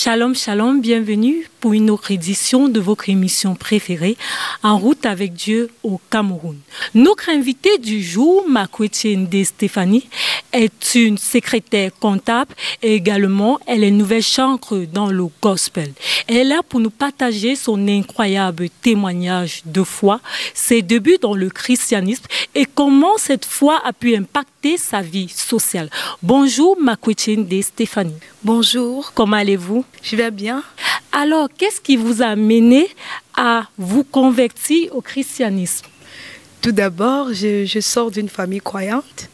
Shalom, shalom, bienvenue pour une autre édition de votre émission préférée, En route avec Dieu au Cameroun. Notre invitée du jour, Makwetiende Stéphanie, est une secrétaire comptable et également elle est nouvelle chantre dans le gospel. Elle est là pour nous partager son incroyable témoignage de foi, ses débuts dans le christianisme et comment cette foi a pu impacter sa vie sociale. Bonjour Makwetiende Stéphanie. Bonjour. Comment allez-vous? Je vais bien. Alors, qu'est-ce qui vous a amené à vous convertir au christianisme? Tout d'abord, je sors d'une famille croyante.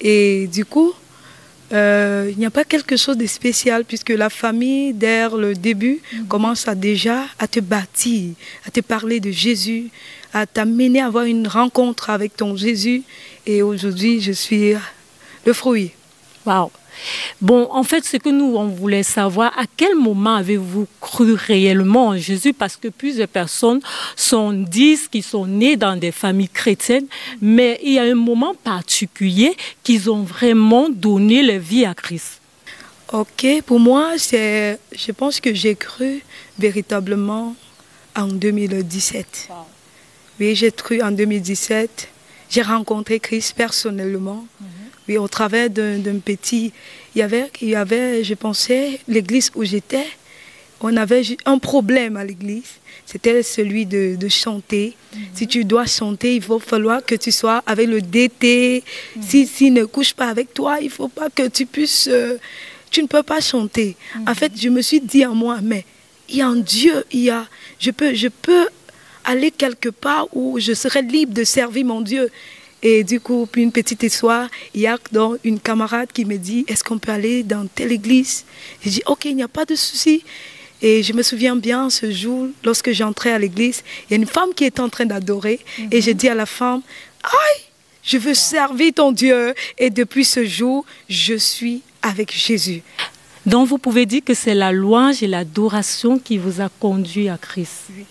Et du coup, il n'y a pas quelque chose de spécial puisque la famille, dès le début, commence déjà à te bâtir, à te parler de Jésus, à t'amener à avoir une rencontre avec ton Jésus. Et aujourd'hui, je suis le fruit. Waouh! Bon, en fait, ce que nous, on voulait savoir, à quel moment avez-vous cru réellement en Jésus? Parce que plusieurs personnes disent qu'ils sont nés dans des familles chrétiennes, mais il y a un moment particulier qu'ils ont vraiment donné leur vie à Christ. Ok, pour moi, je pense que j'ai cru véritablement en 2017. Wow. Oui, j'ai cru en 2017. J'ai rencontré Christ personnellement. Oui, au travers d'un petit... Il y avait, je pensais, l'église où j'étais, on avait un problème à l'église. C'était celui de chanter. Si tu dois chanter, il faut falloir que tu sois avec le DT. S'il ne couche pas avec toi, il ne faut pas que tu puisses... tu ne peux pas chanter. En fait, je me suis dit en moi, mais il y a un Dieu, je peux aller quelque part où je serai libre de servir mon Dieu. Et du coup, puis une petite histoire, il y a donc une camarade qui me dit, est-ce qu'on peut aller dans telle église? J'ai dit, ok, il n'y a pas de souci. Et je me souviens bien ce jour, lorsque j'entrais à l'église, il y a une femme qui était en train d'adorer. Et j'ai dit à la femme, aïe, je veux servir ton Dieu. Et depuis ce jour, je suis avec Jésus. Donc vous pouvez dire que c'est la louange et l'adoration qui vous a conduit à Christ. Oui.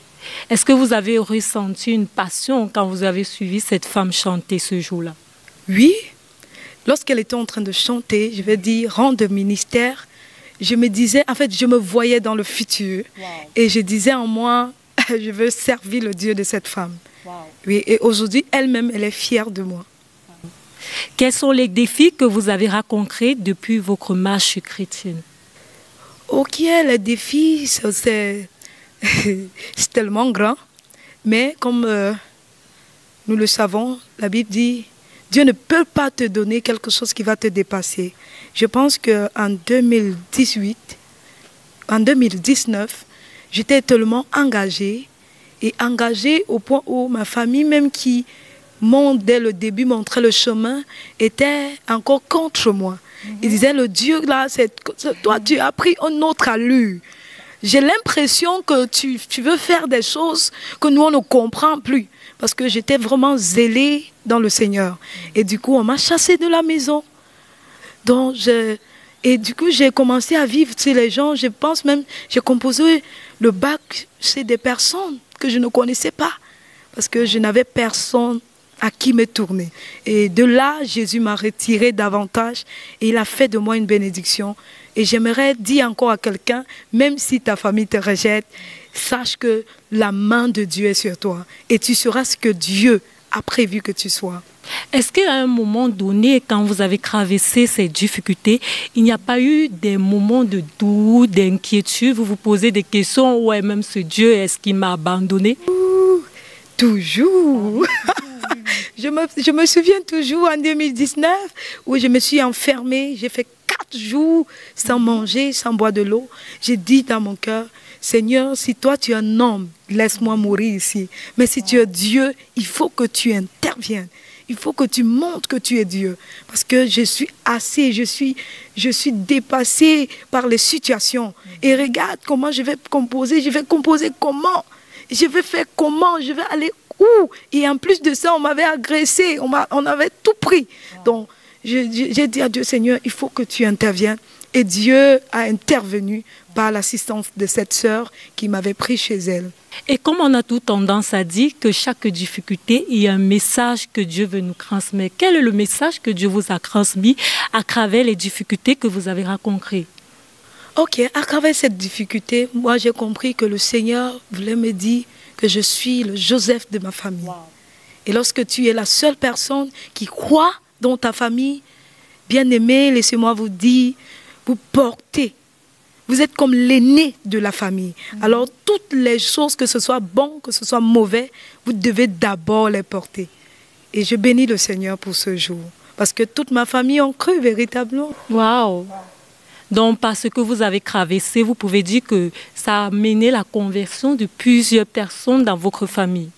Est-ce que vous avez ressenti une passion quand vous avez suivi cette femme chanter ce jour-là? Oui. Lorsqu'elle était en train de chanter, je vais dire, rang de ministère, je me disais, en fait, je me voyais dans le futur. Wow. Et je disais en moi, je veux servir le Dieu de cette femme. Wow. Oui, et aujourd'hui, elle-même, elle est fière de moi. Wow. Quels sont les défis que vous avez rencontrés depuis votre marche chrétienne? Ok, les défis, c'est tellement grand, mais comme nous le savons, la Bible dit, Dieu ne peut pas te donner quelque chose qui va te dépasser. Je pense qu'en 2019, j'étais tellement engagée au point où ma famille, même qui dès le début montrait le chemin, était encore contre moi. Ils disaient, le Dieu là, toi tu as pris une autre allure. J'ai l'impression que tu veux faire des choses que nous, on ne comprend plus. Parce que j'étais vraiment zélée dans le Seigneur. Et du coup, on m'a chassée de la maison. Donc, et du coup, j'ai commencé à vivre chez les gens. Je pense même, j'ai composé le bac chez des personnes que je ne connaissais pas. Parce que je n'avais personne à qui me tourner. Et de là, Jésus m'a retiré davantage. Et il a fait de moi une bénédiction. Et j'aimerais dire encore à quelqu'un, même si ta famille te rejette, sache que la main de Dieu est sur toi. Et tu seras ce que Dieu a prévu que tu sois. Est-ce qu'à un moment donné, quand vous avez traversé ces difficultés, il n'y a pas eu des moments de doute, d'inquiétude? Vous vous posez des questions, ouais, même ce Dieu, est-ce qu'il m'a abandonné? Toujours. Je me souviens toujours en 2019 où je me suis enfermée, j'ai fait 4 jours sans manger, sans boire de l'eau. J'ai dit dans mon cœur, Seigneur, si toi tu es un homme, laisse-moi mourir ici. Mais si tu es Dieu, il faut que tu interviennes. Il faut que tu montres que tu es Dieu. Parce que je suis assez, je suis dépassée par les situations. Et regarde comment je vais composer comment? Je vais faire comment? Je vais aller où? Et en plus de ça, on m'avait agressé, on avait tout pris. Donc, j'ai dit à Dieu, Seigneur, il faut que tu interviennes. Et Dieu a intervenu par l'assistance de cette sœur qui m'avait pris chez elle. Et comme on a toute tendance à dire que chaque difficulté, il y a un message que Dieu veut nous transmettre. Quel est le message que Dieu vous a transmis à travers les difficultés que vous avez rencontrées? Ok, à travers cette difficulté, moi j'ai compris que le Seigneur voulait me dire que je suis le Joseph de ma famille. Wow. Et lorsque tu es la seule personne qui croit dans ta famille, bien aimé, laissez-moi vous dire, vous portez. Vous êtes comme l'aîné de la famille. Alors toutes les choses, que ce soit bon, que ce soit mauvais, vous devez d'abord les porter. Et je bénis le Seigneur pour ce jour. Parce que toute ma famille en cru véritablement. Waouh! Donc, parce que vous avez traversé, vous pouvez dire que ça a mené la conversion de plusieurs personnes dans votre famille.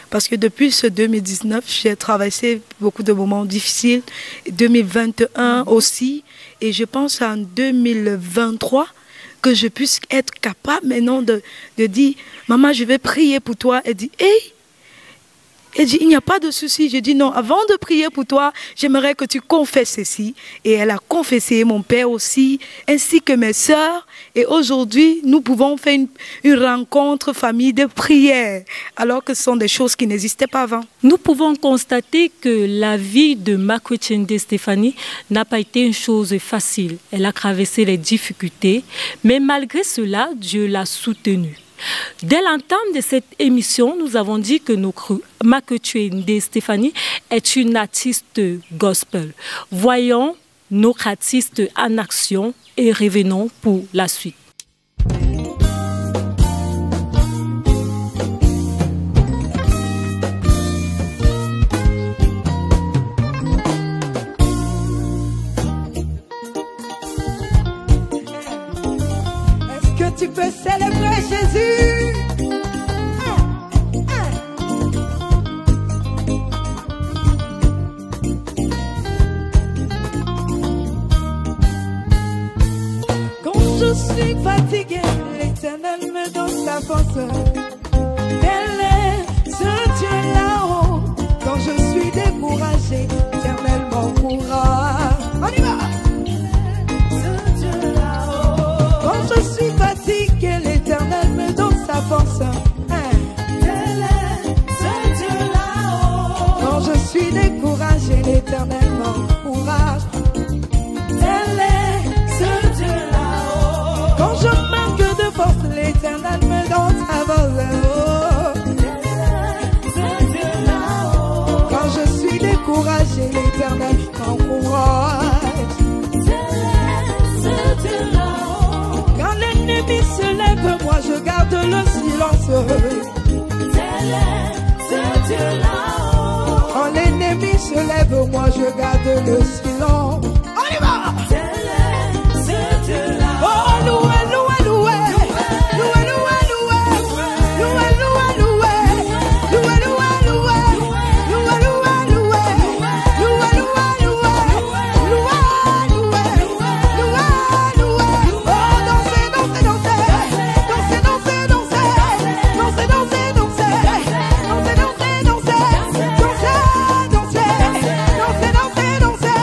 Parce que depuis ce 2019, j'ai traversé beaucoup de moments difficiles. 2021 aussi. Et je pense en 2023 que je puisse être capable maintenant de dire, maman, je vais prier pour toi. Elle dit, hey! Elle dit, il n'y a pas de souci. Je dis, non, avant de prier pour toi, j'aimerais que tu confesses ceci. Et elle a confessé, mon père aussi, ainsi que mes sœurs. Et aujourd'hui, nous pouvons faire une rencontre famille de prière, alors que ce sont des choses qui n'existaient pas avant. Nous pouvons constater que la vie de Makwetshende Stéphanie n'a pas été une chose facile. Elle a traversé les difficultés, mais malgré cela, Dieu l'a soutenue. Dès l'entame de cette émission, nous avons dit que Makwetshende Stéphanie est une artiste gospel. Voyons notre artiste en action et revenons pour la suite. Est-ce que tu peux célébrer Jésus? Je suis fatigué, l'Éternel me donne sa force. Tel est ce Dieu là-haut. Quand je suis découragé, l'Éternel m'encourage. On y va! Ce Dieu là-haut. Quand je suis fatigué, l'Éternel me donne sa force. Tel est ce Dieu là-haut. Quand je suis découragé, l'Éternel m'encourage. Tel est ce Dieu là-haut. Quand je manque de force, l'Éternel me donne sa force. Quand je suis découragé, l'Éternel m'encourage. Quand l'ennemi se lève, moi je garde le silence. Quand l'ennemi se lève, moi je garde le silence. On y va! Oh, loué, loué, loué. Loué, loué, loué. Loué, loué, loué. Loué, loué, loué. Loué, loué, loué. Loué, loué, loué. Loué, loué. Loué, loué. Oh, dansez, dansez, dansez. Dansez, dansez, dansez. Dansez, dansez, dansez. Dansez, dansez, dansez. Dansez, dansez. Dansez, dansez, dansez.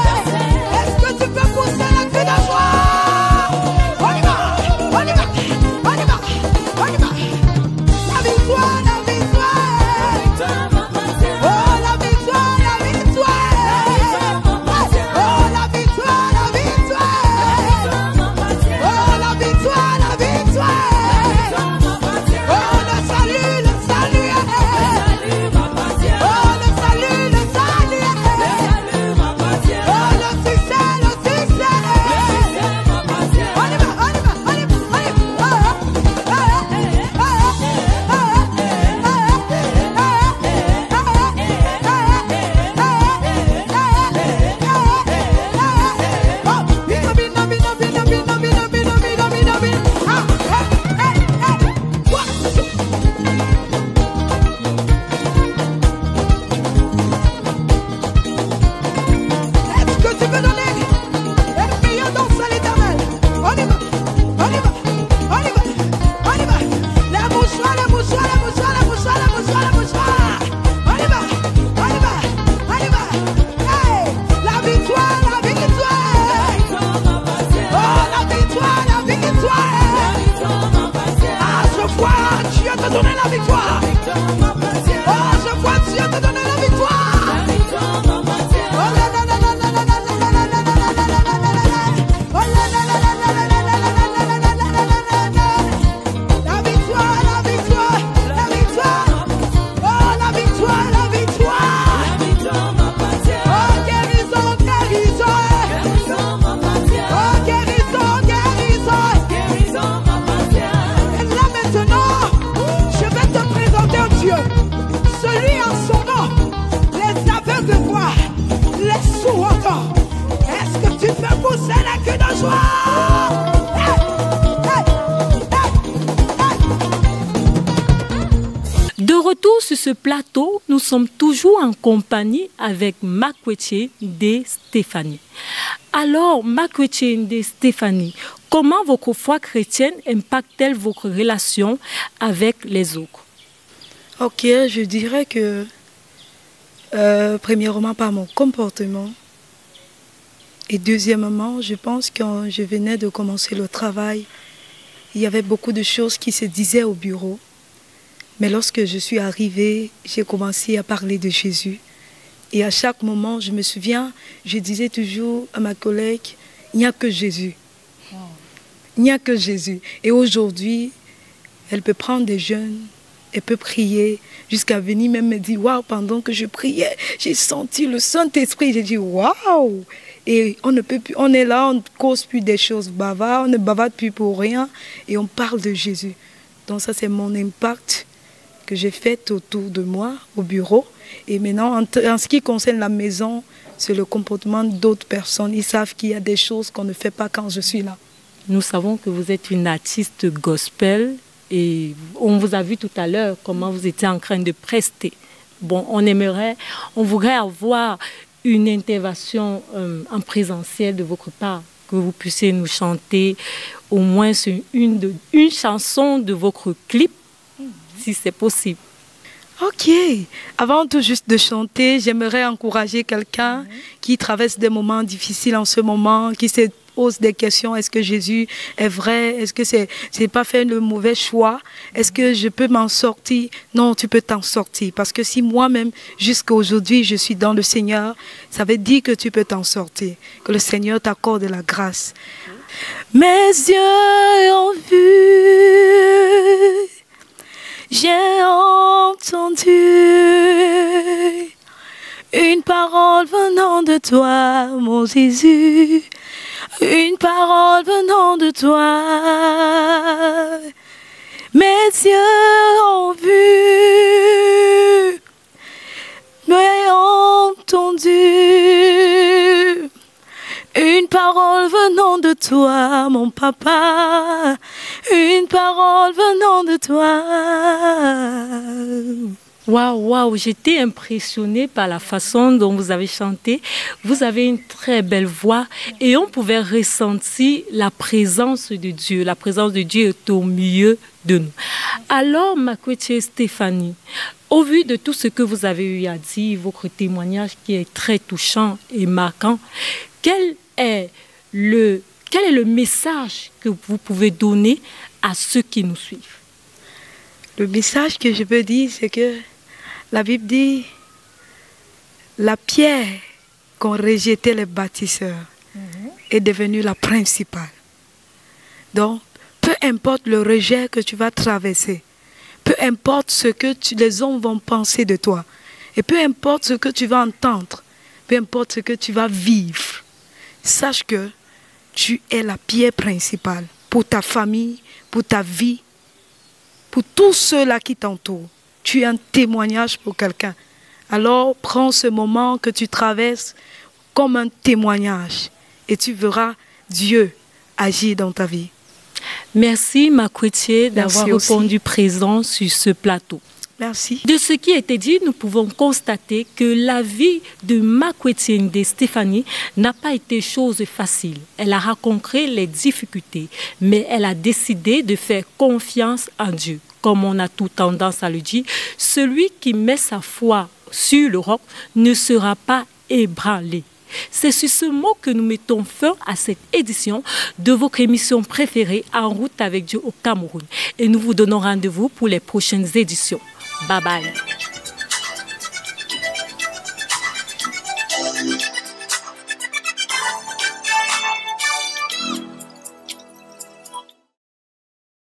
ce plateau, nous sommes toujours en compagnie avec Makwetche Ndé-Stéphanie. Alors, Makwetche Ndé-Stéphanie, comment votre foi chrétienne impacte-t-elle votre relation avec les autres? Ok, je dirais que, premièrement, par mon comportement. Et deuxièmement, je pense que quand je venais de commencer le travail, il y avait beaucoup de choses qui se disaient au bureau. Mais lorsque je suis arrivée, j'ai commencé à parler de Jésus. Et à chaque moment, je me souviens, je disais toujours à ma collègue, il n'y a que Jésus. Il n'y a que Jésus. Et aujourd'hui, elle peut prendre des jeûnes, elle peut prier, jusqu'à venir même me dire, waouh, pendant que je priais, j'ai senti le Saint-Esprit. J'ai dit, waouh! Et on ne peut plus, on est là, on ne cause plus des choses bavardes, on ne bavarde plus pour rien et on parle de Jésus. Donc ça, c'est mon impact que j'ai fait autour de moi, au bureau. Et maintenant, en ce qui concerne la maison, c'est le comportement d'autres personnes. Ils savent qu'il y a des choses qu'on ne fait pas quand je suis là. Nous savons que vous êtes une artiste gospel et on vous a vu tout à l'heure comment vous étiez en train de prester. Bon, on voudrait avoir une intervention en présentiel de votre part, que vous puissiez nous chanter au moins une chanson de votre clip, si c'est possible. Ok. Avant tout juste de chanter, j'aimerais encourager quelqu'un qui traverse des moments difficiles en ce moment, qui se pose des questions. Est-ce que Jésus est vrai? Est-ce que c'est pas fait le mauvais choix? Est-ce que je peux m'en sortir? Non, tu peux t'en sortir. Parce que si moi-même, jusqu'à aujourd'hui, je suis dans le Seigneur, ça veut dire que tu peux t'en sortir. Que le Seigneur t'accorde la grâce. Mes yeux ont vu, j'ai entendu une parole venant de toi, mon Jésus. Une parole venant de toi. Mes yeux ont vu, mais entendu une parole venant de toi, mon papa. Une parole venant de toi. Waouh, waouh, j'étais impressionnée par la façon dont vous avez chanté. Vous avez une très belle voix et on pouvait ressentir la présence de Dieu. La présence de Dieu est au milieu de nous. Alors, Makwetche Stéphanie, au vu de tout ce que vous avez eu à dire, votre témoignage qui est très touchant et marquant, quel est le message que vous pouvez donner à ceux qui nous suivent? Le message que je peux dire, c'est que la Bible dit, la pierre qu'ont rejetée les bâtisseurs est devenue la principale. Donc, peu importe le rejet que tu vas traverser, peu importe ce que les hommes vont penser de toi, et peu importe ce que tu vas entendre, peu importe ce que tu vas vivre, sache que tu es la pierre principale pour ta famille, pour ta vie, pour tous ceux-là qui t'entourent. Tu es un témoignage pour quelqu'un. Alors, prends ce moment que tu traverses comme un témoignage et tu verras Dieu agir dans ta vie. Merci, Makwetche, d'avoir répondu présent sur ce plateau. Merci. De ce qui a été dit, nous pouvons constater que la vie de Makwetche Ndé-Stéphanie n'a pas été chose facile. Elle a rencontré les difficultés, mais elle a décidé de faire confiance en Dieu. Comme on a tout tendance à le dire, celui qui met sa foi sur le roc ne sera pas ébranlé. C'est sur ce mot que nous mettons fin à cette édition de votre émission préférée En route avec Dieu au Cameroun. Et nous vous donnons rendez-vous pour les prochaines éditions. Bye bye.